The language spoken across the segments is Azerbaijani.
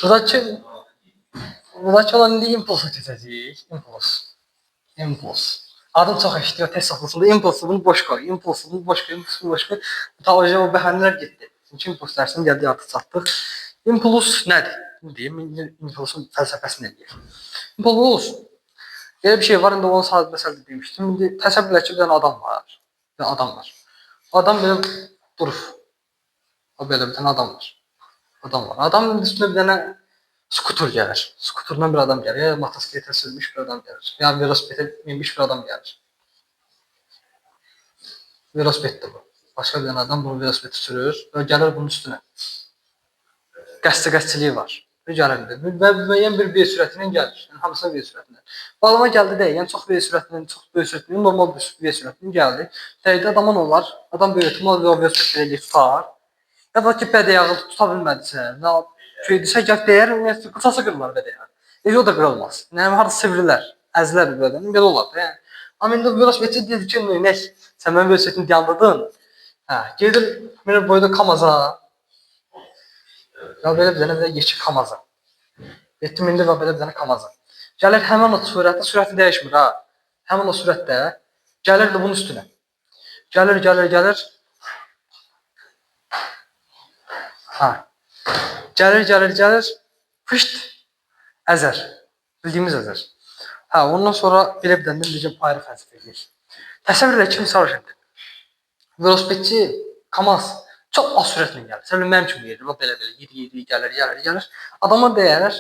Buradakı, buradakı olan indi impulsa keçəcəyik. Impuls. Adım çox eşidiyor test safhasında. Impulsunu boş koy. Impulsunu boş koy. Impulsunu boş koy. Ta o bəhanələr getdi. Çünki impuls dərsinin gəldiyi artıq çatdıq. Impuls nədir? Deyim, impulsun fəlsəfəsini eləyək. Impuls belə bir şey var, indi onu sadəcə məsələdə demişdim. İndi təsəvvür et ki, bir dənə adam var. Bir adam var. Adam belə durur. O belə bir dənə adam var. Adam var. Adamın üstünə bir dənə skuter gəlir. Skuterdan bir adam gəlir. Ya motosiklete sürmüş bir adam gəlir. Ya velosipede minmiş bir adam gəlir. Velosipeddir bu. Başqa bir dənə adam bu velosipedi sürür və gəlir bunun üstünə. Qəsd-qəsdçiliyi var. Bir gəlir və müəyyən bir V sürətinin gəlir. Yəni hamısı V sürətində. Bağlama gəldi deyə, yəni çox V sürətinin, çox böyük sürətinin, normal bir V sürətinin gəldi. Dəqiqdə adama nə olar? Adam böyük ehtimal o velosipedi eləyib tutar. Ya da ki, bədəyağı tuta bilmədisə, nə şeydirsə, gəl deyər, ümumiyyətlə qısası qırılar bədəyağı. O da qırılmaz. Yəni harada sivrilər, əzilər belə, belə olar da. Yəni. Amma indi velosipedçi deyir ki, nə? Sən mənim velosipedimi dayandırdın. Hə, gedir, mənim boyda Kamaza. Ya belə bir dənə yeşil Kamaza. Getdim indi və belə bir dənə Kamaza. Gəlir həmin o sürəti dəyişmir ha. Həmin o sürətdə gəlir də bunun üstünə. Gəlir. Ha. Gəlir. Fışt. Əzər. Bildiyimiz əzər. Ha, ondan sonra belə bir dənə necə ayrı fəlsəfə eləyir. Təsəvvür edək ki, misal üçün. Velosipedçi Kamaz çox az sürətlə gəlir. Sən mənim kimi gedir, belə yedi, gəlir. Adama dəyər,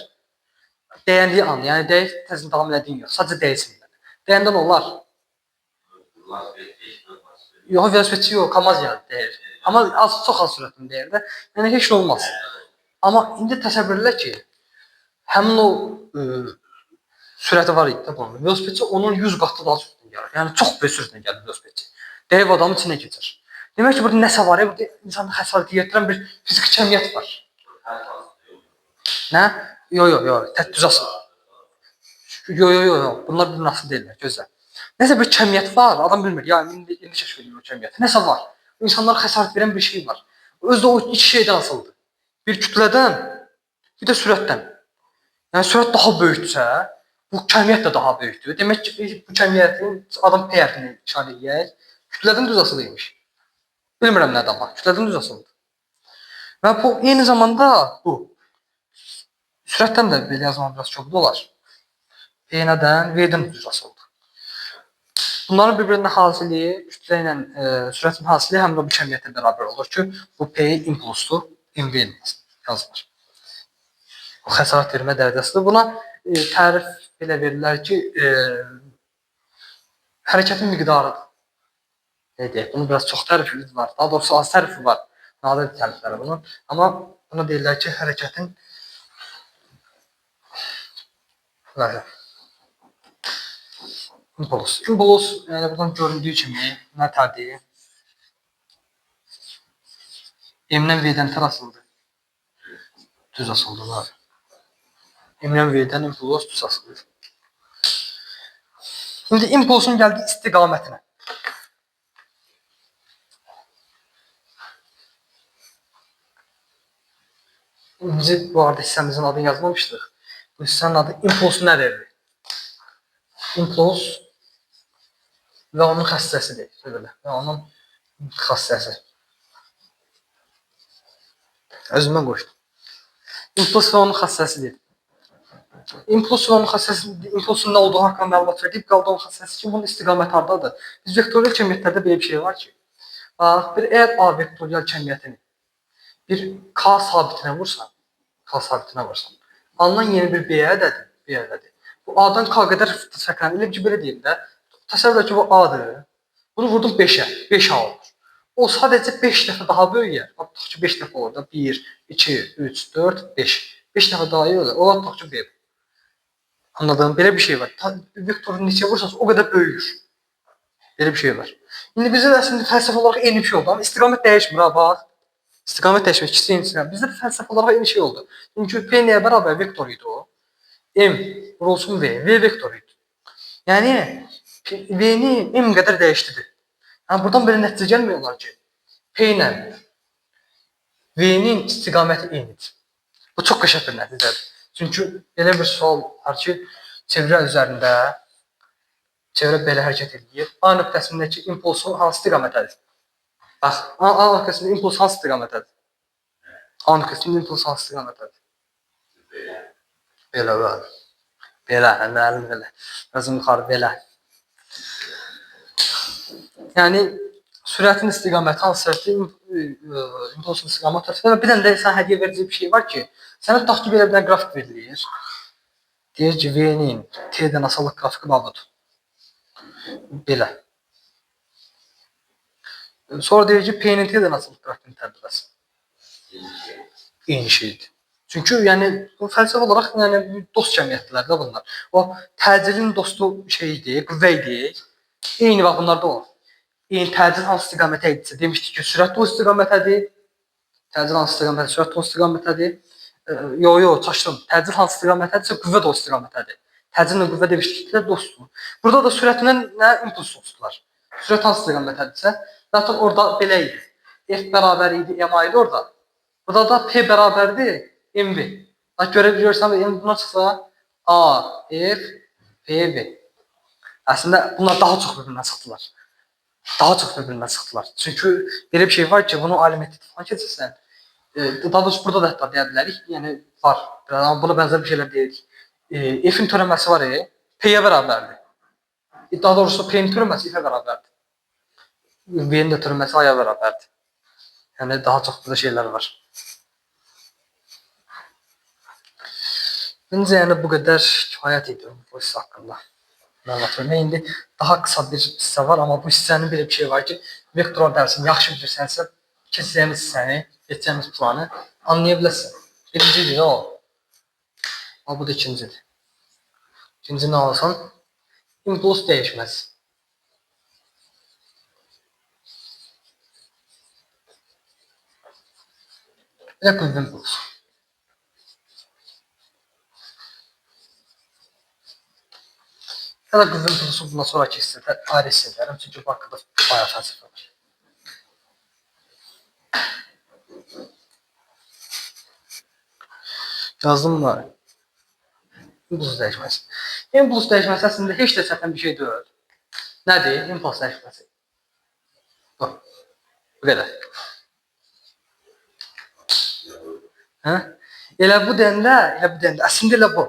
dəyəndiyi an, yəni dəyək təzmin davam elədiyin yox, sadəcə dəysin. Dəyəndə nə olar? Yox, velosipedçi yox, Kamaz gəlir, dəyər. Amma çox az sürətlə dəyər də, yəni heç nə olmaz. Amma indi təsəvvür elə ki, həmin o sürəti var idi də bunun. Velosipedçi onun 100 qatı daha sürətlə gəlir. Yəni çox böyük sürətlə gəlir velosipedçi. Dəyib adamın içinə keçir. Demək ki, burada nəsə var, burada insanı xəsarət yetirən bir fiziki kəmiyyət var. Nə? Yox, düz asıl. Yox, bunlar bir nasıl deyirlər, gözlə. Nəsə bir kəmiyyət var, adam bilmir. Ya indi kəşf edir o kəmiyyəti. Nəsə var. İnsanlara xəsarət verən bir şey var. Özdə o iki şeydən asılıdır. Bir kütlədən, bir də sürətdən. Yəni sürət daha böyükdürsə, bu kəmiyyət də daha böyükdür. Demək ki, bu kəmiyyətin adam peyətini işarə edək. Kütlədən düz asılıymış. Bilmirəm nədir amma, kütlədən düz asılıdır. Və bu eyni zamanda bu sürətdən də belə yazmaq biraz çoxlu olar. P-dən, V-dən düz asılıdır. Bunların bir-birinin hasiliyi, kütlə ilə sürətin hasiliyi həm də bu kəmiyyətlə bərabər olur ki, bu P impulsdur, MV yazılır. Bu xəsarət vermə dərəcəsidir. Buna tərif belə verirlər ki, hərəkətin miqdarıdır. Bunun biraz çox tərifi var, daha doğrusu az tərifi var. Nadir tərifləri bunun. Amma buna deyirlər ki, hərəkətin impuls. İmpuls, yəni buradan göründüyü kimi nətərdir? M-dən V-dən tər asıldı. Düz asıldılar. M-dən V-dən impuls düz asıldı. Şimdi impulsun gəldiyi istiqamətinə. Biz bu arada hissəmizin adını yazmamışdıq. Bu hissənin adı impuls nədir? Impuls və onun xəstəsidir. Və onun xəstəsi. Özümə qoşdum. Impuls və onun xəstəsidir. İmpuls və onun xəstəsi, impulsun nə olduğu haqqında məlumat verdik. Qaldı onun xəstəsi ki, bunun istiqaməti hardadır? Biz vektorial kəmiyyətlərdə belə bir şey var ki, əgər A vektorial kəmiyyətini bir K sabitinə vursan, alınan yeni bir B ədədir. Bu A'dan K qədər çəklənir ki, belə deyim də, təsəvvür et ki, bu A'dır. Bunu vurdum 5-ə, 5A olur. O sadəcə 5 dəfə daha böyüyər. Tutaq ki, 5 dəfə olur da, 1, 2, 3, 4, 5. 5 dəfə daha iyi olur. O tutaq ki, B. Anladığım belə bir şey var. Vektoru neçəyə vursanız o qədər böyüyür. Belə bir şey var. İndi bizdə də əslində fəlsəfə olaraq eyni bir şey oldu. Amma istiqamət dəyişmir ha, bax. İstiqamət dəyişmək ikisi bizdə də fəlsəfə olaraq eyni şey oldu. Çünki P nəyə bərabər vektor idi o? M vurulsun V. V vektor idi. Yəni V-ni M qədər dəyişdirdi. Yəni buradan belə nəticə gəlmiyorlar ki, P ilə V-nin istiqaməti eynidir. Bu çox qəşəng bir nəticədir. Çünki elə bir sual var ki, çevrə üzərində çevrə belə hərəkət edir. A nöqtəsindəki impulsun hansı istiqamətədir? Bax, A nöqtəsində impuls hansı istiqamətədir? A nöqtəsində impuls hansı istiqamətədir? Belə var. Belə, mənim belə. Özüm yuxarı belə. Yəni sürətin istiqaməti hansı impulsun istiqaməti. Və bir dənə də sən hədiyyə verici bir şey var ki, sənə tutaq ki, belə bir dənə qrafik verilir. Deyir ki, V-nin T-dən asıllıq qrafiki budur. Belə. Sonra deyir ki, P-nin T-dən asıllıq qrafikini tərtib etsin. Eyni şeydir. Çünki yəni bu fəlsəfi olaraq yəni dost cəmiyyətləri də bunlar. O təcilin dostu şeydir, qüvvə idi. Eyni bax bunlarda olur. Eyni təcil hansı istiqamətə idisə demişdik ki, sürət o istiqamətədir. Təcil hansı istiqamətədir, sürət o istiqamətədir. Çaşdım. Təcil hansı istiqamətədirsə qüvvə də o istiqamətədir. Təcillə qüvvə demişdik ki, dostdur. Burada da sürətlə nə impuls dostlar. Sürət hansı istiqamətədirsə, zaten orada belə idi. F bərabər idi, MA idi orada. Burada da P bərabərdir MV. Bax görə biliyorsan M buna çıxsa A, F, P, V. Əslində bunlar daha çox bir-birindən çıxdılar. Daha çox bir-birindən çıxdılar. Çünki belə bir şey var ki, bunu alimetrik falan keçirsən, daha doğrusu burada da hətta deyə bilərik. Yəni var. Amma buna bənzər bir şeylər deyirik. F-in törəməsi var, P-yə bərabərdir. Daha doğrusu P-nin törəməsi F-ə bərabərdir. V-nin də törəməsi A-ya bərabərdir. Yəni daha çox burada şeylər var. Məncə yəni bu qədər kifayət edir bu hissə haqqında. Məlumat vermək. İndi daha qısa bir hissə var, amma bu hissənin belə bir şey var ki, vektor dərsini yaxşı bilirsənsə, keçəcəyimiz hissəni, keçəcəyimiz planı anlaya bilərsən. Birincidir o. Bu da ikincidir. İkinci nə olsun? İmpuls dəyişməz. Belə qüvvə impulsu. Ya da qüvvə impulsu bundan sonraki hissədə ayrı hiss edərəm. Çünki bu haqqında bayağı fəlsəfə var. Yazdım mı? İmpuls dəyişməsi. İmpuls dəyişməsi əslində heç də çətin bir şey deyil. Nədir? İmpuls dəyişməsi. Bu. Bu qədər. Hə? Elə bu dəndə əslində elə bu.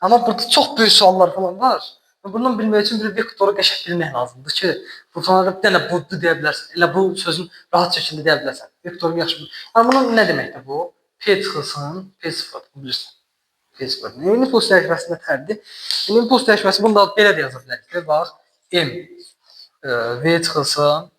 Amma burada çox böyük suallar falan var. Bundan bilmək üçün bir vektoru qəşəng bilmək lazımdır ki, bu sonra bir dənə budur deyə bilərsən. Elə bu sözün rahat şəkildə deyə bilərsən. Vektoru yaxşı bil. Amma bunun nə deməkdir bu? P çıxılsın, P0 bilirsən. P0. İmpuls dəyişməsində fərqdir. İmpuls dəyişməsi bunu da belə də yaza bilərik. Bax, M V çıxılsın,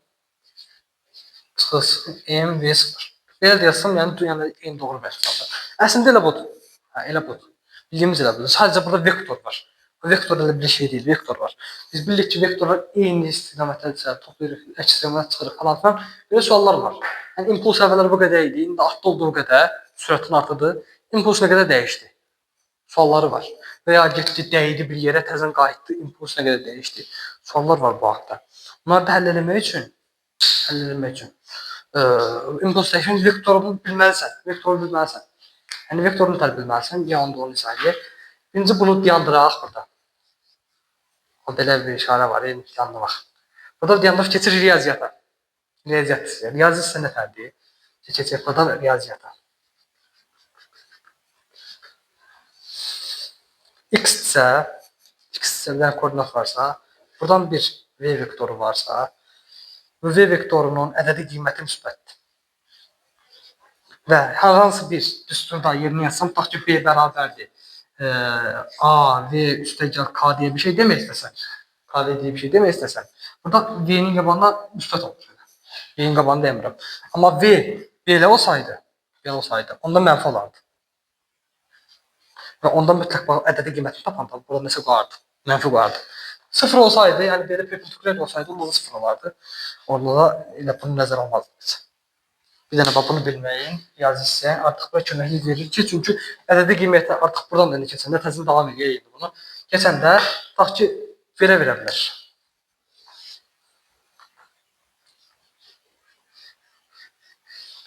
M V0. Belə də yazsam, yəni eyni doğru vəzifədir. Əslində elə budur. Hə, elə budur. Bildiyimiz elə budur. Sadəcə burada vektor var. Vektor elə bir şey deyil, vektor var. Biz bildik ki, vektorlar eyni istiqamətdə toplayırıq, əks istiqamətə çıxırıq falan filan. Belə suallar var. Yəni impuls əvvəllər bu qədər idi, indi artdı olduğu qədər, sürətin artıdı. İmpuls nə qədər dəyişdi? Sualları var. Və ya getdi, dəydi bir yerə, təzən qayıtdı, impuls nə qədər dəyişdi? Suallar var bu haqda. Bunları da həll etmək üçün impuls dəyişən vektorunu bilməlisən. Yəni vektorunu da bilməlisən, ya onda onu izah edir. Birinci bunu dayandıraq burada. O belə bir işarə var, dayandıraq. Burada dayandıraq keçir riyaziyyata. Riyazi hissə nə fərqdir? Keçək burada riyaziyyata. X isə bir koordinat varsa, buradan bir V vektoru varsa, bu V vektorunun ədədi qiyməti müsbətdir. Və hər hansı bir düsturda yerinə yazsam, tutaq ki, B bərabərdir. A, V üstəgəl K deyə bir şey demək istəsən, KV deyə bir şey demək istəsən, burada V-nin qabağında müsbət olur. V-nin qabağında demirəm. Amma V belə olsaydı, onda mənfi olardı. Və onda mütləq ədədi qiymətini tapanda burada nəsə qoyardı, mənfi qoyardı. 0 olsaydı, yəni belə perpendikulyar olsaydı, onda da 0 olardı. Orada da elə bunu nəzərə almazdı. Bir dənə bax bunu bilməyin, riyazi hissə artıq bura köməklik verir ki, çünki ədədi qiyməti artıq buradan da keçəndə təzədən davam edəydi bunu. Keçəndə tutaq ki, verə bilər.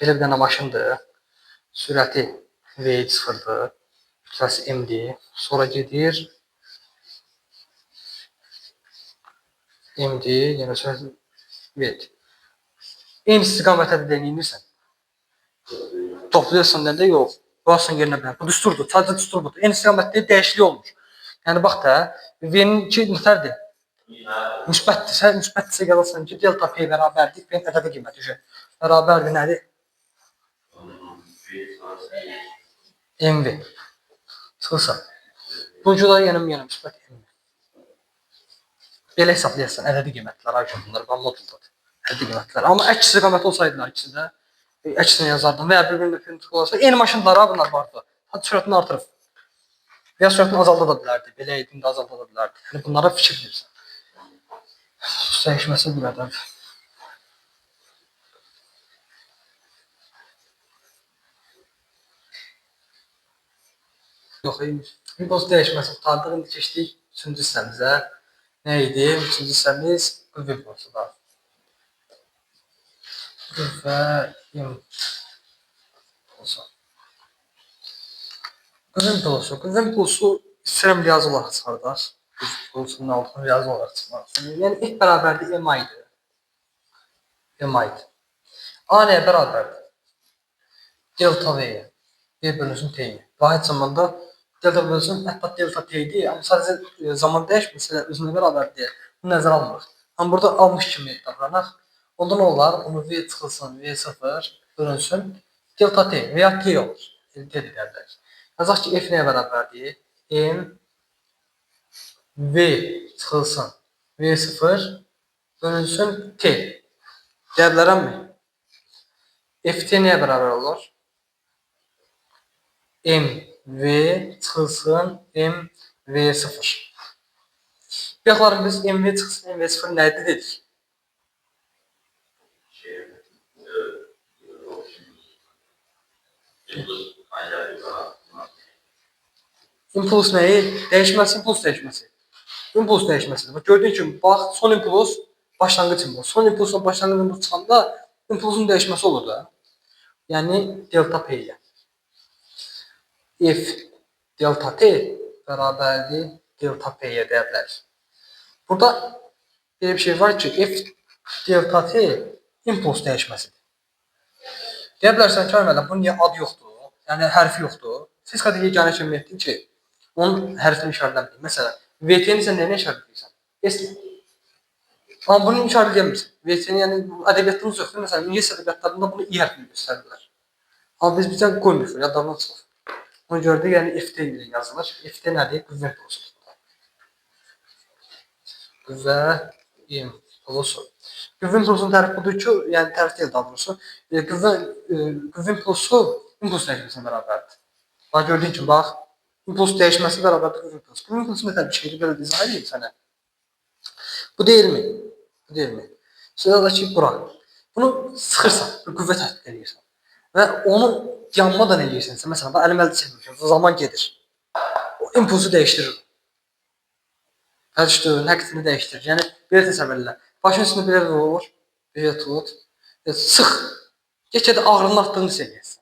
Belə bir dənə maşındır. Sürəti V sıfırdır. Kütləsi M-dir. Sonra gedir M-dir. Yəni sürəti V. Eyni istiqamətə də denilirsən. Toplayırsan da yox. Qoyarsan yerinə bilər. Bu düsturdur. Sadəcə düstur budur. Eyni istiqamətdə dəyişiklik olmur. Yəni bax da, V-nin 2 nöqtədir. Müsbətdirsə yazarsan ki, delta P bərabərdir. P-nin ədədi qiyməti bərabərdir nədir? MV. Çıxırsa. Buncu da yəni müsbət MV. Belə hesablayırsan ədədi qiymətlər, bunlar moduldadır. Ədədi qiymətlər. Amma əks istiqaməti olsaydılar ikisi də əksinə yazardım və ya bir-birinin printer olsa, eyni maşınlara bunlar vardı. Hadi sürətini artırıb və ya sürətini azalda da bilərdi. Belə edində azalda da bilərdi. Yəni bunlara fikir verirsən. Dəyişməsi bu qədər. Yox, Windows dəyişməsi qurtardıq. İndi keçdik 3-cü hissəmizə. Nə idi? 3-cü hissəmiz Windows'da. Və Windows'u istəyirəm riyazi olaraq çıxardaq. Windows'un altını riyazi olaraq çıxarmaq. Yəni ilk bərabərdir M idi. M idi. A nəyə bərabərdir? Delta V-yə. V bölünsün T-yə. Vahid zamanda delta bölünsün hətta delta T-dir. Amma sadəcə zaman dəyişməsə özünə bərabərdir. Bunu nəzərə almırıq. Amma burada almış kimi davranaq. Onda nə olar? Onu V çıxılsın, V0 bölünsün delta T və ya T olur. T deyərlər. Yazaq ki, F nəyə bərabərdir? M V çıxılsın V0 bölünsün T. Deyə bilərəmmi? Ft nəyə bərabər olur? M V çıxılsın M V0. Yaxlarım biz M V çıxılsın M V0 nədir dedik? İmpuls nəyi? Dəyişməsi, impuls dəyişməsi. İmpuls dəyişməsidir. Bax, gördüyün kimi, bax, son impuls başlanğıc impuls. Son impulsla başlanğıc impuls çıxanda impulsun dəyişməsi olur da. Yəni, delta P-yə. F delta T bərabərdir delta P-yə deyə bilərik. Burada belə bir şey var ki, F delta T impuls dəyişməsidir. Deyə bilərsən ki, bunun niyə ad yoxdur? Yəni, hərfi yoxdur. Fizikada yeganə kimi etdik ki, onun hərfini işarələməyik. Məsələn, VT-ni sən nəyinə işarələyirsən? S-lə. Amma bunu işarələyəmirsən. VT-ni, yəni, ədəbiyyatımız yoxdur. Məsələn, İngilis ədəbiyyatlarında bunu I hərfini göstərirlər. Amma biz bizə qoymuyor, yadlarından çıxır. Ona görə də, yəni, FT ilə yazılır. FT nədir? Qüvvə impulsu. Qüvvə impulsu. Qüvvə impulsunun tərifi budur ki, yəni tərif deyil daha doğrusu. Qüvvə impulsu impuls dəyişməsinə bərabərdir. Bax, gördüyün kimi, bax, impuls dəyişməsi bərabərdir qüvvə impulsu. Qüvvə impulsu nə bir şeydir, belə izah edeyim sənə. Bu deyilmi? Bu deyilmi? Sonra ki, bura. Bunu sıxırsan, bir qüvvə tətbiq edirsən. Və onu yanmadan edirsənsə, məsələn, əlim əldə çəkmişəm, zaman gedir. O impulsu dəyişdirir. Hərçdür, həqiqətini dəyişdirir. Yəni, belə təsəvvür elə. Başın üstünə belə vur, belə tut, sıx. Get-gedə ağrının artdığını hiss edirsən.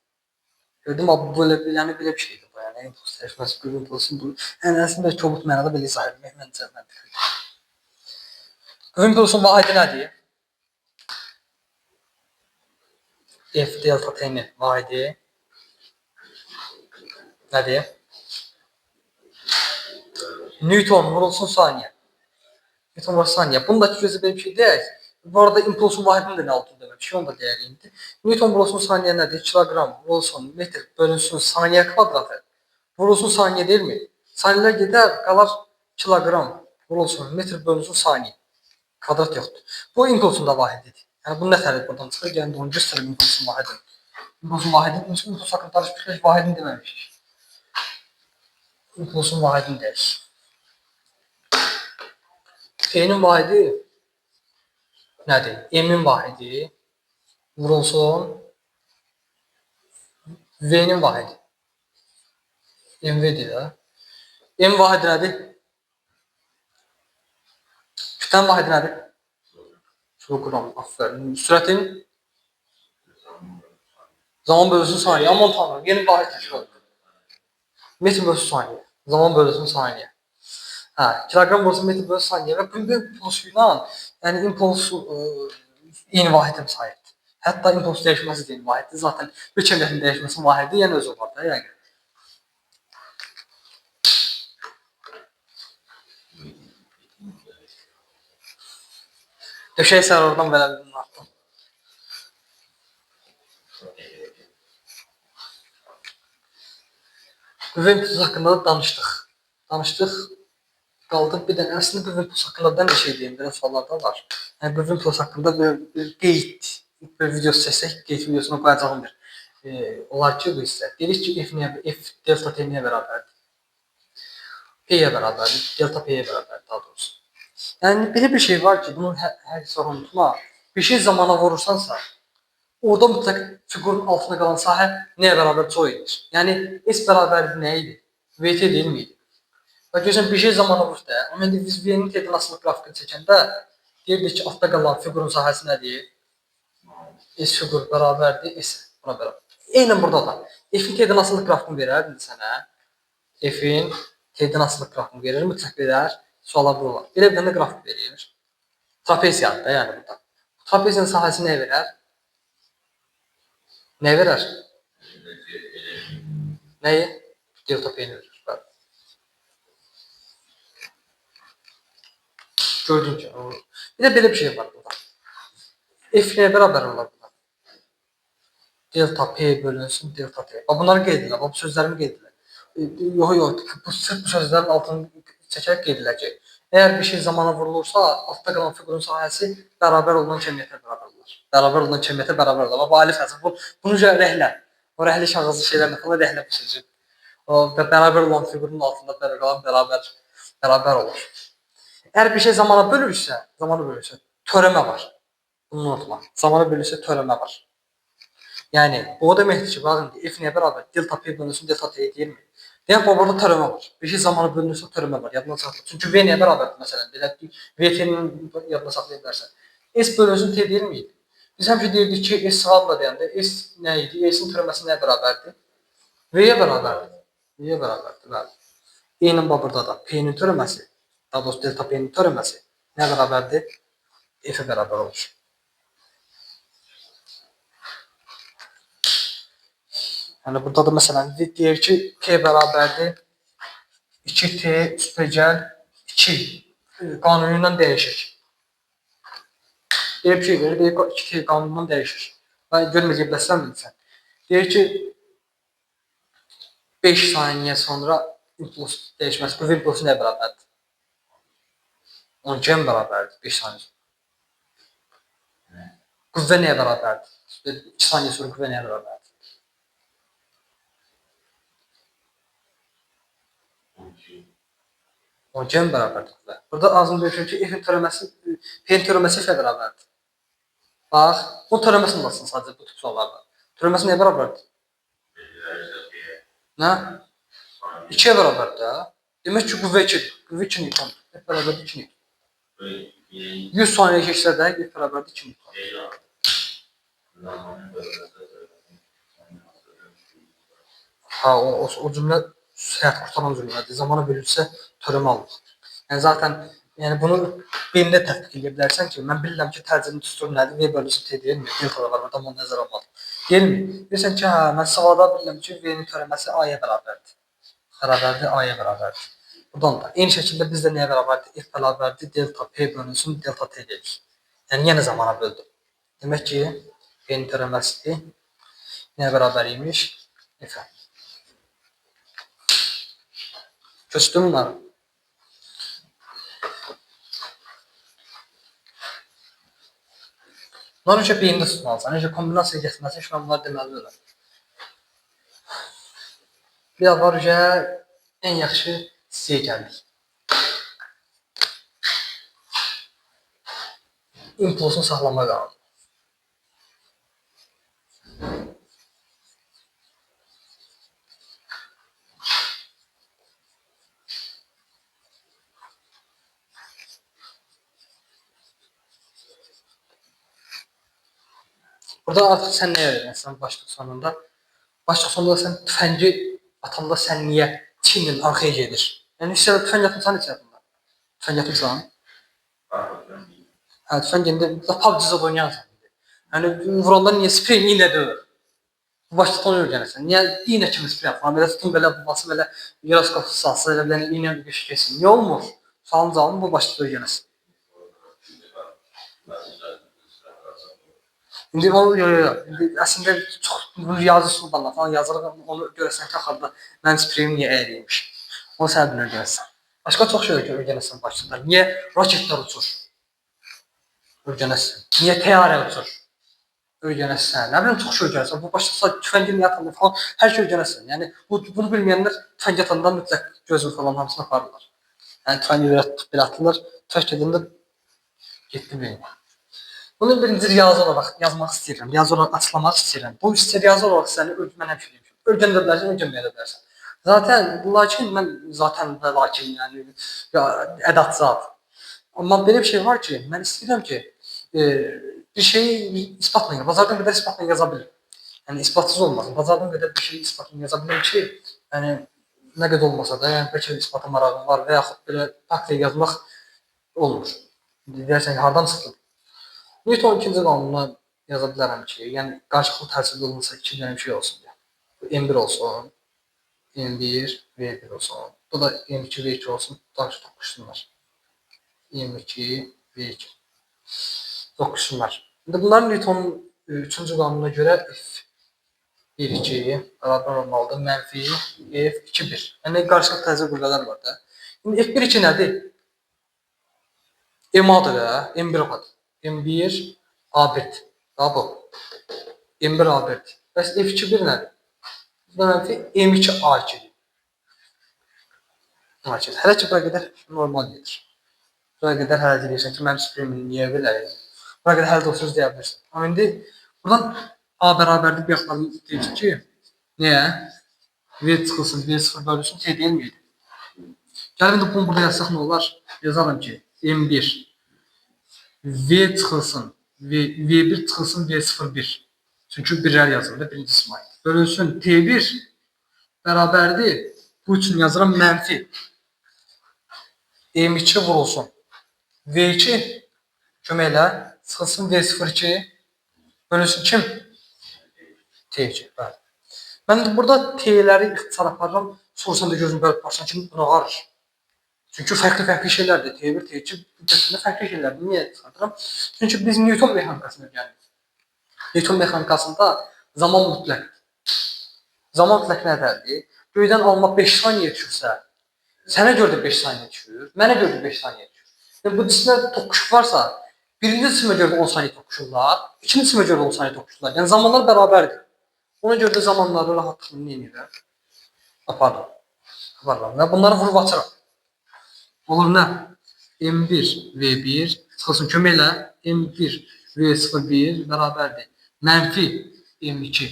Gördüm, belə bir şeydir bu. Yəni, impuls dəyişməsi, qüvvə impulsu bu. Yəni, əslində, kobud mənada belə izah etmək məncə. Qüvvə impulsunun vahidi nədir? F delta T-nin vahidi nədir? Newton vurulsun saniyə. Newton vurulsun saniyə. Bundakı gözü belə bir şey deyək. Bu arada impulsun vahidini də nə olduğunu demək. Bir şey onu da deyək indi. Newton vurulsun saniyə nədir? Kilogram vurulsun metr bölünsün saniyə kvadratı. Vurulsun saniyə deyilmi? Saniyələr gedər, qalar kilogram vurulsun metr bölünsün saniyə. Kvadrat yoxdur. Bu impulsun da vahididir. Yəni bunu nə tələb buradan çıxır? Yəni onu göstərir impulsun vahidini. İmpulsun vahidini, impuls haqqında danışmışıq, vahidini deməmişik. İmpulsun vahidini deyək. P-nin vahidi nədir? M-in vahidi vurulsun V-nin vahidi. MV-dir də. M vahidi nədir? Kütlənin vahidi nədir? Kilogram, aferin. Sürətin zaman bölünsün saniyə. Aman tanrım, yeni vahid təşkil olunur. Metr bölü saniye. Zaman bölüsün saniye. Ha, kilogram bölüsün metr bölü saniye ve bu impulsuyla yani impuls eyni vahide sahiptir. Hatta impuls değişmesi de eyni vahiddir. Zaten bir çevrenin değişmesi vahidi yani özü var da yani. Döşək sərordan belə bir atdım. Qüvvə impulsu haqqında da danışdıq. Danışdıq. Qaldı bir dənə. Əslində qüvvə impulsu haqqında bir şey deyim. Biraz suallar var. Yəni qüvvə impulsu haqqında bir qeyd, bir video çəksək, qeyd videosuna qoyacağım bir. Olar ki, bu hissə. Dedik ki, F delta T nəyə bərabərdir? P-yə bərabərdir. Delta P-yə bərabərdir daha doğrusu. Yəni belə bir şey var ki, bunu hər zaman unutma. Bir şey zamana vurursansa, orada mütləq fiqurun altında qalan sahə nəyə bərabər çox edir. Yəni S bərabərdir nə idi? VT deyil miydi? Və görürsən bir şey zamana vur da. Amma indi biz V-nin T-dən asılı qrafikini çəkəndə deyirdik ki, altda qalan fiqurun sahəsi nədir? S fiqur bərabərdir S buna bərabər. Eynən burada da. F-in T-dən asılı qrafikini verər indi sənə. F-in T-dən asılı qrafikini verir, mütləq verər. Suala vururlar. Belə bir dənə qrafik verir. Trapeziyadır da yəni burada. Trapeziyanın sahəsi nə verər? Nə verər? Nəyi? Delta P-ni verir. Gördün ki. Bir de böyle bir şey var burada. F neye beraber olur burada? Delta P bölünsün delta T. Bunları qeyd edirlər. Bu sözlərimi qeyd edirlər. Yox, bu sözlərin altını çəkərək qeyd ediləcək. Eğer bir şey zamana vurulursa, altta qalan fiqurun sahəsi bərabər olunan kemiyyətə bərabər olur. Bərabər olunan kemiyyətə bərabər olur. Bu alif hərfi. Bunun üzrə rəhlə. O rəhli kağızlı şeylərlə falan rəhlə bu sözü. O bərabər olan fiqurun altında bərabər olur. Eğer bir şey zamana bölürse töreme var. Bunu unutma. Zamana bölürse töreme var. Yani o demektir ki bakın f neye beraber delta p bölünsün delta t değil mi? Demek ki burada töreme var. Bir şey zamana bölünürse töreme var. Yadına sakla. Çünkü v neye beraber mesela? VT'nin yadına saklayabilirsen. S bölünsün t değil miydi? Biz hemşe deyirdik ki S sağlamda deyəndə S neydi? S'in törəməsi neye beraberdi? V'ye beraberdi. V'ye beraberdi. Bəli. Eynin burada da P'nin törəməsi, daha doğrusu delta P'nin törəməsi nə bərabərdir? F'e bərabər olur. Yəni burada da məsələn deyir ki, P bərabərdir 2T üstəgəl 2 qanunu ilə dəyişir. Deyir ki, 2T qanunundan dəyişir. Və görməyəcək biləsən bilirsən. Deyir ki, 5 saniyə sonra impuls değişmesi. Qüvvə impulsu nəyə bərabərdir? 12'ye bərabərdir 5 saniyə. Qüvvə nəyə bərabərdir? 2 saniyə sonra qüvvə nəyə bərabərdir? 12'ye bərabərdir qüvvə. Burada ağzını döyüşür ki, F'in törəməsi, P'nin törəməsi F'ə bərabərdir. Bax, bu törəməsini basın sadəcə bu tip suallarda. Törəməsi nəyə bərabərdir? Nə? 2'ye bərabərdir. Demək ki, qüvvə 2'dir. Qüvvə 2 Newton. F bərabərdir 2 Newton. 100 saniye keçsə də F bərabərdir 2 Newton. Ha, o cümlə həyat qurtaran cümlədir. Zamana bölünsə törəmə alınır. Yəni zaten yani bunu belində tətbiq edə bilərsən ki, mən bilirəm ki, tərcümənin düsturu nədir, V bölünsün T deyilmi? Delta var, burada bunu nəzərə almalım. Deyilmi? Deyirsən ki, hə, mən savada bilirəm ki, V-nin törəməsi A-ya bərabərdir. A-ya bərabərdir. Buradan da eyni şəkildə bizdə nəyə bərabərdir? F bərabərdir, delta P bölünsün delta T dedik. Yəni yenə zamana böldüm. Demək ki, V-nin törəməsi nəyə bərabər imiş? F-ə. Köçdüm bunları. Bunlar necə beyində tutmalısan, necə kombinasiya getməsi üçün bunlar deməli ölər. Bir var en yaxşı sizə gəldik. İmpulsun saxlama qanunu. Burada artıq sən nə öyrənirsən başlıq sonunda? Başlıq sonunda sən tüfəngi atanda sən niyə 2 il arxaya gedir. Yəni hissədə tüfəng atmısan hissəsində. Tüfəng atmısan. Hə, tüfəng indi PUBG-də oynayansan. Yəni vuranda niyə sprey ilə döyür? Başdan öyrənirsən. Niyə iynə kimi sprey atmam? Belə tutun belə bası belə giroskop salsa elə belə iynə bir şey keçsin. Niyə olmur? Salın canım bu başda öyrənirsən. İndi o indi əslində çox yazı sultanlar falan yazırıq onu görəsən ki, axırda mənim spreyim niyə əyriymiş. Onu sən öyrənirsən. Başqa çox şey öyrənirsən başda. Niyə raketlər uçur? Öyrənirsən. Niyə təyyarə uçur? Öyrənirsən. Nə bilim çox şey öyrənirsən. Bu başda tüfəngin niyə atılır falan hər şey öyrənirsən. Yəni bunu bilməyənlər tüfəng atanda mütləq gözünü falan hamısını aparırlar. Yəni tüfəng belə atılır, tüfəng gedəndə getdi belə. Bunu birinci riyazi olaraq yazmaq istəyirəm. Riyazi olaraq açıqlamaq istəyirəm. Bu riyazi olaraq səni mən həmişə demişəm. Öyrənə bilərsən, öyrənməyə də bilərsən. Zaten lakin mən zaten də lakin yəni ya ədatsız. Amma belə bir şey var ki, mən istəyirəm ki, bir şeyi isbatla, bacardım qədər isbatla yaza bilim. Yəni isbatsız olmaz. Bacardım qədər bir şeyi isbatla yaza bilim ki, yəni nə qədər olmasa da, yəni bəlkə isbata marağım var və yaxud belə taktik yazmaq olmur. Deyərsən ki, hardan çıxdın? Newton ikinci qanununa yaza bilərəm ki, yəni qarşılıqlı təsirli olunsa 2 dənə bir şey olsun. M1 olsun, M1, V1 olsun. Bu da M2, V2 olsun. Toqquşsunlar. M2, V2. Toqquşsunlar. İndi bunların Newtonun 3-cü qanununa görə F1-2 bərabər olmalıdır. Mənfi F2-1. Yəni qarşılıqlı təsir qüvvələr var da. İndi F1-2 nədir? M-adır da, M1 oxadır. M1 A1. Daha bu. M1 A1. Bəs F2-1 nədir? Bu da mənfi M2 A2. Hələ ki, bura qədər normal gedir. Bura qədər hələ deyirsən ki, mənim spreyimin niyə belə? Bura qədər hələ də o söz deyə bilirsən. Amma indi buradan A bərabərdir bir yaxlarını deyir ki, niyə? V çıxılsın, V0 bölünsün, T deyil miydi? Gəlin indi bunu burada yazsaq nə olar? Yazalım ki, M1 V çıxılsın, V1 çıxılsın, V01. Çünki birlər yazılır, birinci İsmail. Bölünsün, T1 bərabərdir. Bu üçün yazıram mənfi. M2 vurulsun. V2 kömək elə, çıxılsın V02. Bölünsün kim? T2. Bəli. Mən burada T'ləri ixtisar aparıram. Sorsan da gözünü bölüb baxsan ki, buna qarır. Çünki fərqli şeylərdir. T1, T2 bütünlə fərqli şeylərdir. Niyə çıxardıram? Çünki biz Newton mexanikasını öyrənirik. Newton mexanikasında zaman mütləq. Zaman mütləq nədədir? Göydən alma 5 saniyə düşürsə, sənə görə də 5 saniyə düşür, mənə görə də 5 saniyə düşür. Yəni bu cisimdə toqquşuq varsa, birinci cisimə görə də 10 saniyə toqquşurlar, ikinci cisimə görə də 10 saniyə toqquşurlar. Yəni zamanlar bərabərdir. Ona görə də zamanları rahatlıqla nə edirlər? Aparıram. Və bunları vurub açıram. Olur nə? M1 V1 çıxılsın kömək elə. M1 V01 bərabərdir. Mənfi M2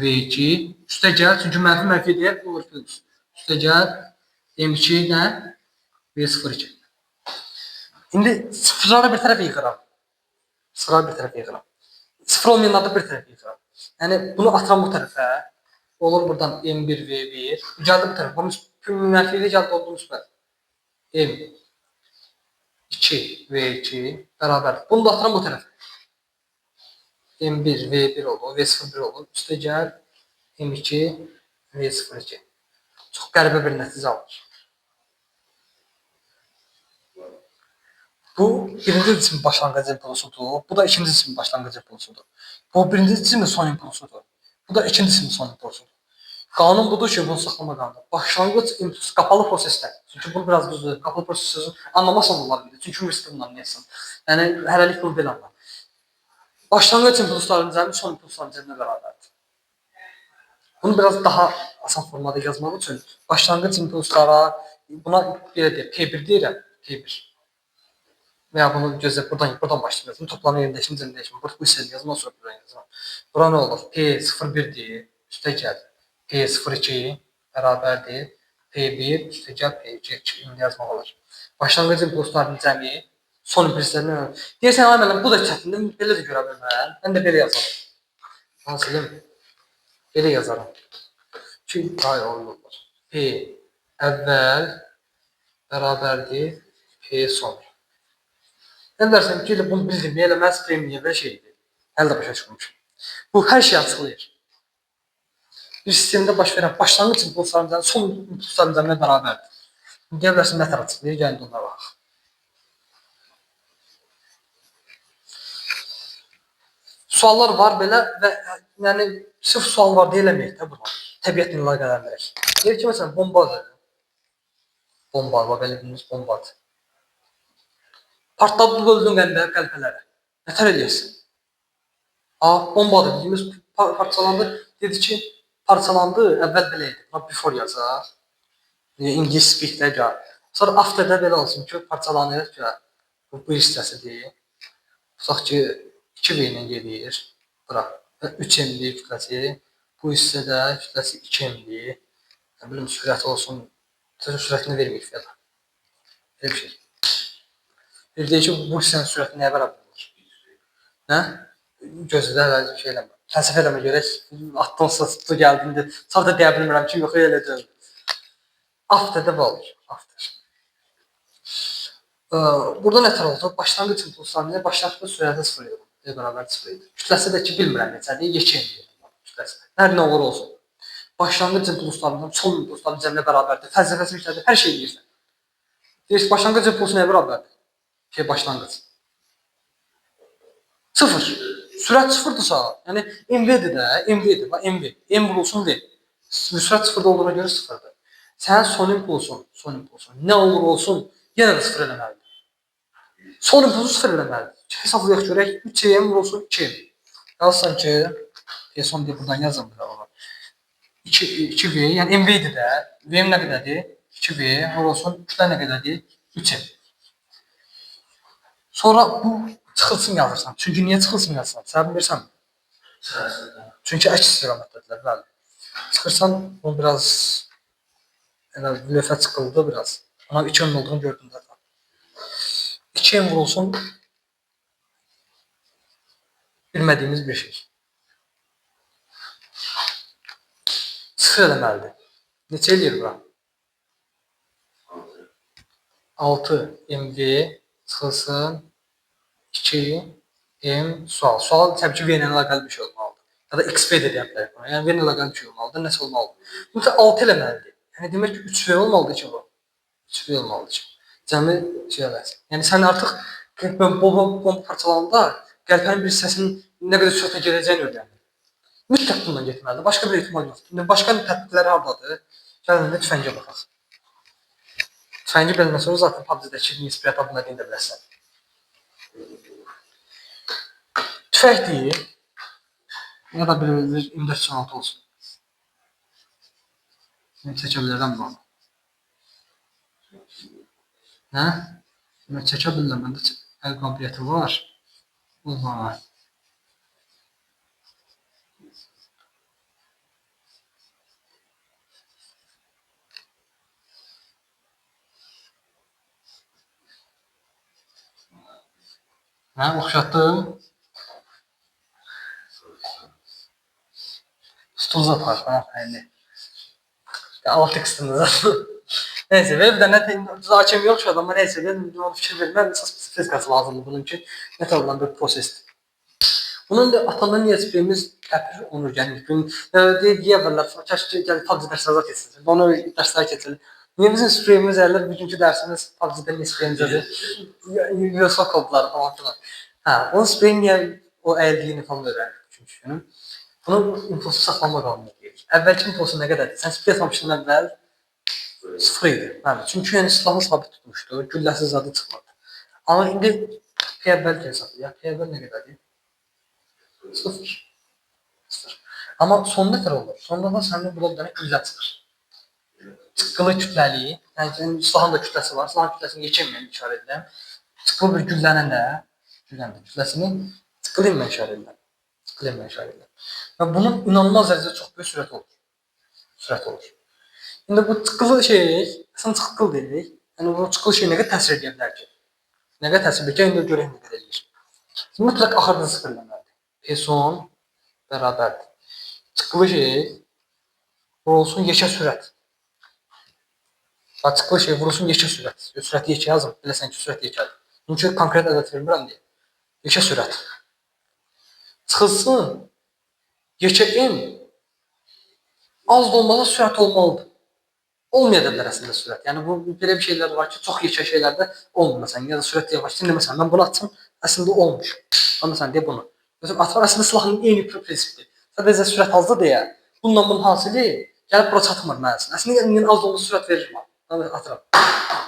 V2 üstə gəl. Çünki mənfi deyək olur plus. Üstə gəl. M2 nə? V02. İndi sıfırları bir tərəfə yığıram. Sıfırları bir tərəfə yığıram. Sıfır olmayanları bir tərəfə yığıram. Yəni bunu atıram bu tərəfə. Olur buradan M1 V1. Gəldi bu tərəfə. Bunun mənfiyi gəldi oldu müsbət. M2 V2 bərabər. Bunu da atıram bu tərəfə. M1 V1 oldu, V01 oldu. Üstə gəl M2 V02. Çox qəribə bir nəticə alır. Bu birinci cisim başlanğıc impulsudur. Bu da ikinci cisim başlanğıc impulsudur. Bu birinci cisim son impulsudur. Bu da ikinci cisim son impulsudur. Qanun budur ki, bunu saxlama qanunudur. Başlanğıc impuls qapalı proseslər. Çünki bunu biraz düzdür. Qapalı proses sözü anlamasan olar bilər. Çünki universitetdə bunu anlayırsan. Yəni hələlik bunu belə anla. Başlanğıc impulsların cəmi son impulsların cəminə bərabərdir. Bunu biraz daha asan formada yazmaq üçün başlanğıc impulslara buna belə deyək, P1 deyirəm. P1. Və ya bunu gözlə buradan başlayacağım. Toplam yerində ikinci dəyişmə. Bu hissəni yazma sonra buradan yazıram. Bura nə olur? P01 deyir. Üstə gəl. P02 bərabərdir. P1 üstə gəl P2 kimi yazmaq olar. Başlanğıc impulsların cəmi son impulslarının. Deyirsən ay müəllim bu da çətindir. Belə də görə bilmərəm. Mən də belə yazaram. Hasilim. Belə yazaram. 2 ay olur. P əvvəl bərabərdir P son. Nə dersən ki, bunu bildim, elə mən spreyim niyə belə şeydir? Hələ də başa çıxmışım. Bu hər şeyi açıqlayır. Bir sistemdə baş verən başlanğıc impulslarımızdan son impulslarımızdan bərabərdir. Deyə bilərsən, nə tər açıqlayır? Gəlin onlara baxaq. Suallar var belə və yəni sırf sual var deyiləməyək də buna. Təbiətlə əlaqələndirək. Deyir ki, məsələn, bombadır. Bomba, belə bildiğimiz bombadır. Partladı, böldün qəlpələrə. Nətər eləyəsin? Bombadır, bildiğimiz parçalandı. Dedi ki, parçalandı, əvvəl belə idi. Before yazar. İngilis speakdə gəl. Sonra after'da belə olsun ki, parçalanır ki, bu hissəsidir. Tutaq ki, 2V ilə gedir. Bura 3M-dir kütləsi. Bu hissədə kütləsi 2M-dir. Nə bilim, sürət olsun. Sürətini verməyik fiyata. Belə bir şey. Bir deyək ki, bu hissənin sürəti nəyə bərabərdir? Nə? Gözlə, hələ bir şey eləmə. Fəlsəfə eləmə görək. Atdınsa, tutdu, gəldin. Sonra da deyə bilmirəm ki, yox, elə deyil. After'da bu olur. After. Burada nətər oldu? Başlanğıc impulslarını başlanğıcda sürəti sıfırlayır. Bərabər sıfırlayır. Kütləsi də ki, bilmirəm neçədir, yekəndir. Kütləsi. Hər nə olur olsun. Başlanğıc impulslarından son impulsların cəmlə bərabərdir. Fəlsəfəsi müştədir, hər şey deyirsən. Deyirsən, başlanğıc impulsu nəyə bərabərdir? Başlanğıc. Sıfır. Sürət sıfırdırsa, yəni MV-dir də, MV-dir, MV. M vurulsun deyil. Sürət sıfırda olduğuna görə sıfırdır. Sənin son impulsun nə olur olsun, yenə də sıfır eləməlidir. Son impulsu sıfır eləməlidir. Hesablayaq görək, 3M vurulsun 2M. Yazsan ki, son deyil, buradan yazın. 2V, yəni MV-dir də, VM nə qədərdir? 2V, vurulsun, kütlə nə qədərdir? 3M. Sonra bu çıxılsın yazırsan. Çünki niyə çıxılsın yazırsan? Səbəbini bilirsən mi? Çünki əks istiqamətdədirlər, bəli. Çıxırsan, bunu biraz lövhə çıxıldı biraz. Ona 2M olduğunu gördüm də. 2M vurulsun bilmədiyimiz bir şey. Sıfır eləməlidir. Neçə eləyir bura? 6 MV çıxılsın 2M sual. Sual təbii ki, V ilə əlaqəli bir şey olmalıdır. Ya da XP də deyə bilərik buna. Yəni V ilə əlaqəli bir şey olmalıdır. Nəsə olmalıdır. Burada 6 eləməlidir. Yəni demək ki, 3V olmalıdır ki bu. 3V olmalıdır ki. Cəmi şey eləsin. Yəni sən artıq bomba parçalananda qəlpənin bir hissəsinin nə qədər sürətlə gedəcəyini öyrəndin. Mütləq bundan getməlidir. Başqa bir ehtimal yoxdur. İndi başqa tədbirləri hardadır? Gəlin də tüfəngə baxaq. Tüfəngi bilmədən sonra zaten PUBG-dəki nisbiyyət adına deyə bilərsən. Tüfəng deyil. Ya da bir M416 olsun. Çəkə bilərəm bunu. Hə? Mən çəkə bilirəm. Məndə əl qabiliyyəti var. Var. Hə, oxşatdım. Stul zapar, hə, 6x-dən zaten. Neyse, və bir dənə hakim yox şu adamlar, neyse, mən fikir verməm, əsas spesifikası lazımdır bunun ki, nə olan bir prosesdir. Bunun da atandan niyə spreyimiz təpir olur, yəni deyə bilər, kəşki gəl PUBG dərslərə keçsin, onu dərslərə keçsin. Niyə bizim spreyimiz ərlər, bugünkü dərsimiz PUBG-dən spreyimizədir, Yusuf kodları falan filan. Hə, onun spreyin niyə o əyildiyini falan öyrəndik çünki. Bunu impulsu saxlama qanunu deyir. Əvvəlki impulsu nə qədərdir? Sən sprey atmışdın əvvəl, sıfır idi. Bəli. Çünki yəni silahı sabit tutmuşdu, gülləsiz zadı çıxmadı. Amma indi P əvvəl hesablayaq. P əvvəl nə qədərdir? Sıfır. Sıfır. Amma sonda nə olur? Sonda da sənin burada bir dənə güllə çıxır. Çıqqılı kütləli, yəni silahın da kütləsi var, silahın kütləsini yekənməyən işarə edirəm. Çıqqılı bir güllənin də, kütləsini çıqqılı ilə işarə edirəm. Çıqqılı ilə işarə edirəm. Və bunun inanılmaz dərəcədə çox böyük sürət olur. İndi bu çıqqılı şey, sən çıqqıl deyirik. Yəni bu çıqqılı şey nə qədər təsir edə bilər ki? Nə qədər təsir edir ki, indi görək nə qədər eləyir. Mütləq axırda sıfır eləməlidir. P son bərabərdir. Çıqqılı şey olsun yekə sürət. Açıqlı şey vurulsun yekə sürət. Sürəti yekə yazın. Biləsən ki, sürət yekədir. Çünki konkret ədəd vermirəm deyə. Yekə sürət. Çıxılsın. Yekə en az da olmasa sürət olmalıdır. Olmaya da bilər əslində sürət. Yəni bu belə bir şeylər var ki, çox yekə şeylərdə olmur. Məsələn, ya da sürət yavaş. İndi məsələn mən bunu açsam, əslində olmuş. Amma məsələn deyə bunu. Məsələn, atlar əslində silahın eyni prinsipdir. Sadəcə sürət azdı deyə bununla bunun hasili gəlib bura çatmır mənasını. Əslində yəni az da olsa sürət verir mənə. Atıram.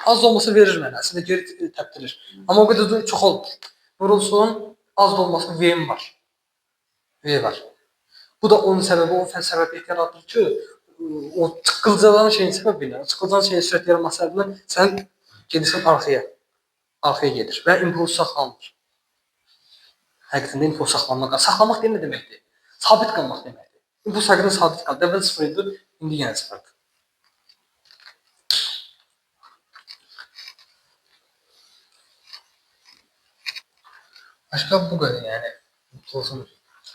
Az da olmasa verir mənə. Əslində geri təpdirir. Amma o qədər də çox olmur. Vurulsun, az da olmasın V-im var. V var. Bu da onun səbəbi, o səbəbiyyət yaradır ki, o çıqqılcaların şeyin səbəbilə, çıqqılcaların şeyin sürət yaranması səbəbilə sən gedirsən arxaya. Arxaya gedir və impuls saxlanır. Həqiqətən də impuls saxlanmaq. Saxlamaq deyə nə deməkdir? Sabit qalmaq deməkdir. İmpuls həqiqətən sabit qalır. Əvvəl 0 idi, indi yenə 0-dır. Başqa bu qədər yəni impulsun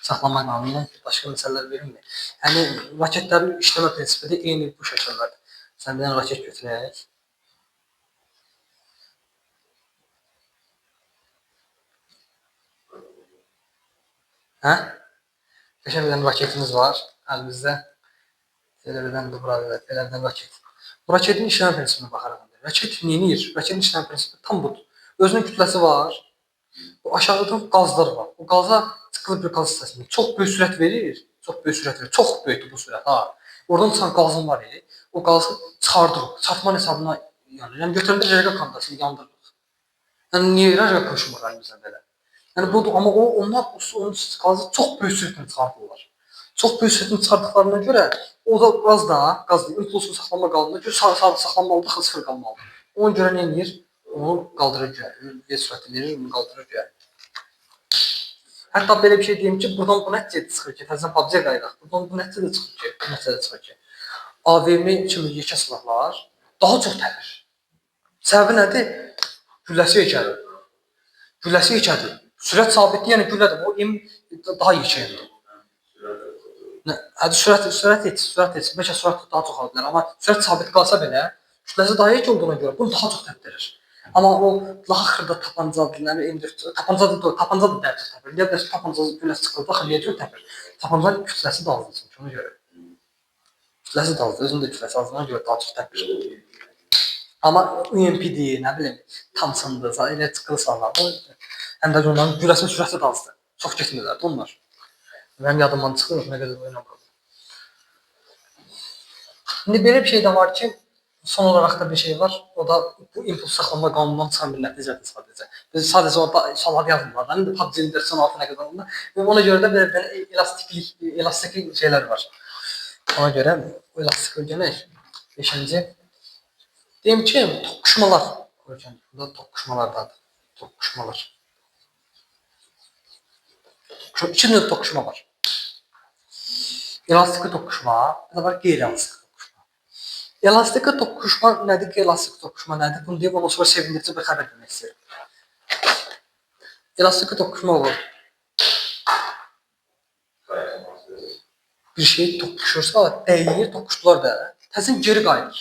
saxlama qanunu başqa məsələlər verilmir. Yəni raketlərin işləmə prinsipi də eyni bu şəkildədir. Sən bir dənə raket götürək. Hə? Qəşəng bir dənə raketimiz var əlimizdə. Elədən də bura verək, elədən raket. Bu raketin işləmə prinsipinə baxaraq. Raket neyir? Raketin işləmə prinsipi tam budur. Özünün kütləsi var. Bu aşağıda qazlar var. O qaza çıxılır bir qaz hissəsində. Çox böyük sürət verir. Çox böyük sürət verir. Çox böyükdür bu sürət. Ha. Oradan çıxan qazın var idi. O qazı çıxardırıq. Çatma hesabına yəni götürəndə rəqə kandasını yandırırıq. Yəni niyə rəqə koşmur əlimizdə belə? Yəni budur, amma onlar onun qazı çox böyük sürətlə çıxardırlar. Çox böyük sürətlə çıxartdıqlarına görə o da qaz impulsunu saxlama qanununa görə sabit saxlanmalıdır, axı sıfır qalmalıdır. Ona görə nə edir? Onu qaldırır göyə. V sürəti verir, onu qaldırır göyə. Hətta belə bir şey deyim ki, buradan bu nəticə çıxır ki, təzə PUBG qayıdaq. Buradan bu nəticə də çıxır ki, bu nəticə də çıxır ki, AVM kimi yekə silahlar daha çox təpir. Səbəbi nədir? Gülləsi yekədir. Gülləsi yekədir. Sürət sabitdir, yəni güllədir. O M daha yekədir. Hadi sürət et. Bəlkə sürət daha çox ola bilər, amma sürət sabit qalsa belə, kütləsi daha yekə olduğuna görə bunu daha çox təpdirir. Amma o daha xırda tapancadır, nə bilim, tapanca da dərc təpir. Deyə bilərsiniz, tapanca gülləsi çıxırdı, axı niyə görə təpir? Tapancanın kütləsi də azdır çünki ona görə. Kütləsi də azdır, özünün də kütləsi azlığına görə daha çox təpir. Amma UMP-dir, nə bilim, Thompson-dır, elə çıxırsa həm də onların güləsinin sürəti də azdır. Çox getmirlər onlar. Mənim yadımdan çıxır, nə qədər oynamıram. İndi belə bir şey də var ki, son olaraq da bir şey var. O da bu impuls saxlama qanunundan çıxan bir nəticədir sadəcə. Biz sadəcə orada suallar yazmırlar. İndi PUBG-nin version 6 nə qədər onda. Və ona görə də belə elastik şeylər var. Ona görə o elastik öyrənək. 5-ci. Deyim ki, toqquşmalar. Burada toqquşmalardadır. Toqquşmalar. İki növ toqquşma var. Elastik toqquşma, bir də var qeyri-elastik toqquşma. Elastik toqquşma nədir, qeyri-elastik toqquşma nədir? Bunu deyib ondan sonra sevindirici bir xəbər demək istəyirəm. Elastik toqquşma olur. Bir şey toqquşursa, dəyir, toqquşdular da, təzən geri qayıdır.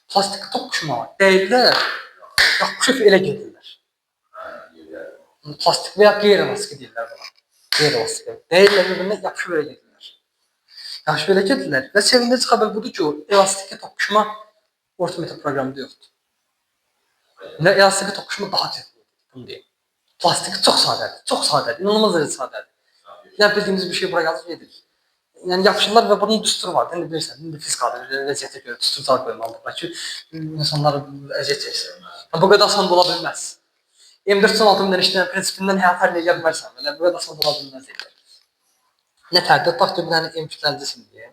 Plastik toqquşma var. Dəyirlər, yapışıb elə gedirlər. Plastik və ya qeyri-elastik deyirlər buna. Qeyri-elastik. Dəyirlər bir-birinə yapışıb elə gedirlər. Yapışıb elə gedirlər və sevindirici xəbər budur ki, o elastik toqquşma Ultimate proqramda yoxdur. Elastik toqquşma daha çətindir, bunu deyim. Plastik çox sadədir, inanılmaz dərəcədə sadədir. Yəni bildiyimiz bir şey bura yazıb gedir. Yəni yapışırlar və bunun düsturu var. İndi bilirsən, indi fizikadır, vəziyyətə görə düsturlar qoymalıdırlar ki, insanlar əziyyət çəksin. Bu qədər asan ola bilməz. M416 işləyən prinsipindən həyat həll edə bilmərsən. Belə bu qədər asan ola bilməz. Nə fərqi? Tutaq ki, bir dənə M250-sin deyə.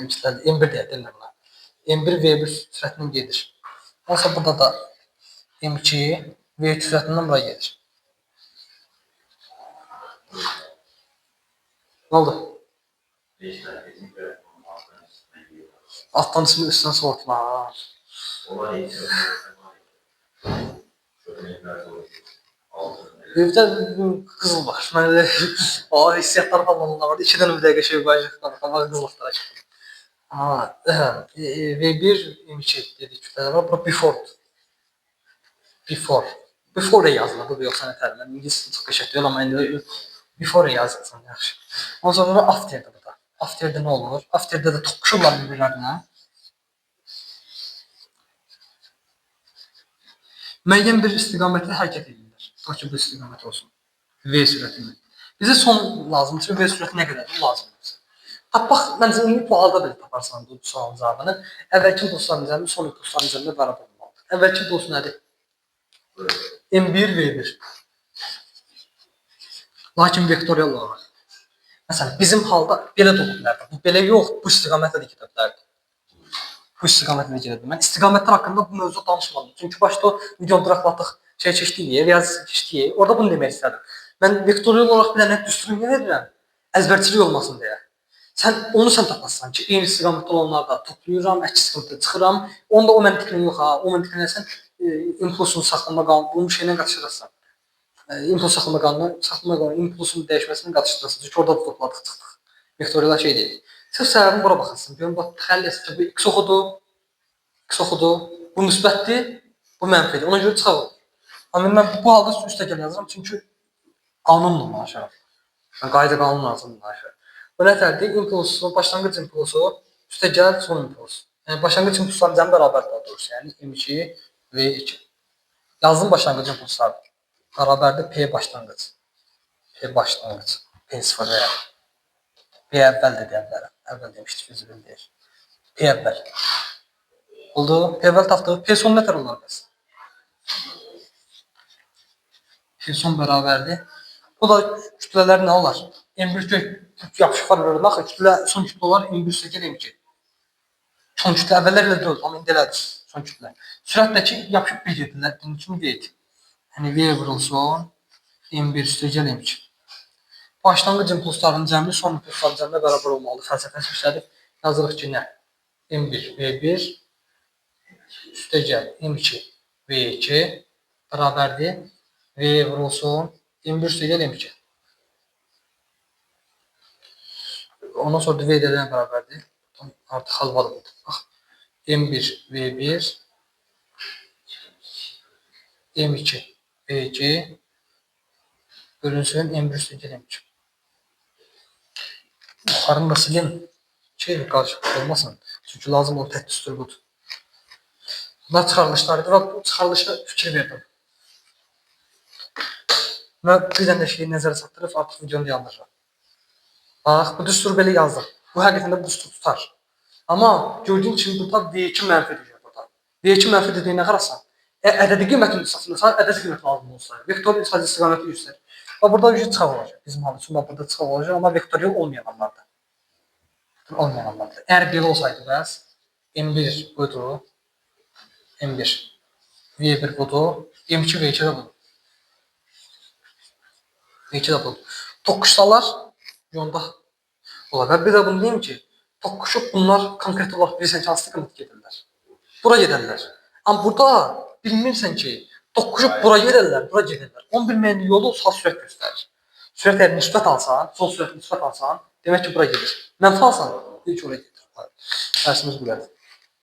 M1 deyə deyirlər buna. M1 V1 sürətindən gedir. Onsa burada da M2 V3 sürətindən bura gedir. Nə oldu? Alttan ismi üstüne soğutma. Evdə qızıl var. Mən elə hissiyatlar falan var. 2 dənə bir dəqiqə şey qoyacaq. Qızıllıqlara çıxdım. V1 M2 dedik kütlələr var. Bura before. Before. Before yazılır. Bu yoxsa nə tərəfdən? İngilis çox qəşəng deyil, amma indi before yazılsın yaxşı. Ondan sonra after'də bu da. After'də nə olur? After'də də toqquşurlar bir-birlərinə. Müəyyən bir istiqamətdə hərəkət edirlər. Ta ki bu istiqamət olsun. V sürətində. Bizə son lazımdır ki, V sürəti nə qədərdir? Lazımdır. Tapmaq, məncə indi bu halda belə taparsan bu sualın cavabını. Əvvəlki impulsların üzərində, son impulsların üzərində bərabər olmalıdır. Əvvəlki impuls nədir? M1, V1. Lakin vektorial olaraq. Məsələn, bizim halda belə də ola bilər. Bu belə yox, bu istiqamətlə də gedə bilərdi. Bu istiqamətlə gedə bilər. Mən istiqamətlər haqqında bu mövzuda danışmadım. Çünki başda o videonu buraxlatdıq, keçdik, riyazi keçdik. Orada bunu demək istədim. Mən vektorial olaraq bir dənə düstur niyə verirəm? Əzbərçilik olmasın deyə. Sən tapassan ki, eyni istiqamətdə olanlarda toplayıram, əks istiqamətdə çıxıram. Onda o məntiqlə yox ha. O məntiqlə sən impulsun saxlama qanunu bunu şeylə qaçırırsan. İmpuls saxlama qanunu impulsun dəyişməsini qaçırırsan. Çünki orada da topladıq, çıxdıq. Vektorial şey deyil. Sırf səbəbini bura baxasın. Görün bax təxəyyül etsin ki, bu x oxudu, bu müsbətdir, bu mənfidir. Ona görə çıxar olur. Amma mən bu halda üstə gəl yazıram çünki qanunla danışıram. Qayda qanun lazımdır danışıram. Bu nətərdir? İmpulsu, başlanğıc impulsu, üstə gəl, son impuls. Yəni başlanğıc impulsların cəmi bərabər daha doğrusu. Yəni M2 V2. Yazdım başlanğıc impulslar. Bərabərdir P başlanğıc. P başlanğıc. P0 və ya P əvvəl də deyə bilərəm. Əvvəl demişdik, üzr deyir. P əvvəl. Oldu. P əvvəl tapdıq. P son nətər olar bəs? P son bərabərdir. Bu da kütlələr nə olar? M1 yapışıq var verir. Axı kütlə, son kütlə olar M1 sökər M2. Son kütlə əvvəllər elə deyil, amma indi elədir. Son kütlə. Sürətdəki yapışıq bir gedirlər. Bunun kimi deyil. Yəni V vurulsun, M1 sökər M2. Başlanğıc impulsların cəmi son impulsların cəminə bərabər olmalıdır. Fəlsəfəsi işlədib yazırıq ki, nə? M1 V1 üstə gəl M2 V2 bərabərdir. V vurulsun M1 üstə gəl M2. Ondan sonra da V də bərabərdir. Artıq halvadır bu. Bax. M1 V1 M2 V2 bölünsün M1 üstə gəl M2. Yuxarını da silin ki, qarışıq olmasın. Çünki lazım olan tək düstur budur. Bunlar çıxarılışlardır və bu çıxarılışa fikir verdim. Və bir dənə şeyi nəzərə çatdırıb artıq videonu yandırıram. Bax, bu düstur belə yazdım. Bu həqiqətən də bu düstur tutar. Amma gördüyün kimi burada V2 mənfi deyir burada. V2 mənfi dediyinə qarasan, ədədi qiymətini satılırsa, ədəd qiymət lazım olsa, vektor sadəcə istiqaməti yüksək. Və burada bir çıxaq olacaq. Bizim halımız üçün burada çıxaq olacaq, amma vektorial olmayan anlarda. Olmayan anlarda. Əgər belə olsaydı bəs, M1 budur, M1, V1 budur, M2 V2 də budur. V2 də budur. Toqquşsalar, yolda olar. Və bir də bunu deyim ki, toqquşub bunlar konkret olaraq bilirsən ki, hansı istiqamət gedirlər. Bura gedərlər. Amma burada bilmirsən ki, toqquşub bura gedərlər, bura gedərlər. Onu bilməyən yolu sağ sürət göstərir. Sürət əgər nisbət alsan, sol sürət nisbət alsan, demək ki, bura gedir. Mənfi alsan, ilk oraya gedir. Dərsimiz bu qədər.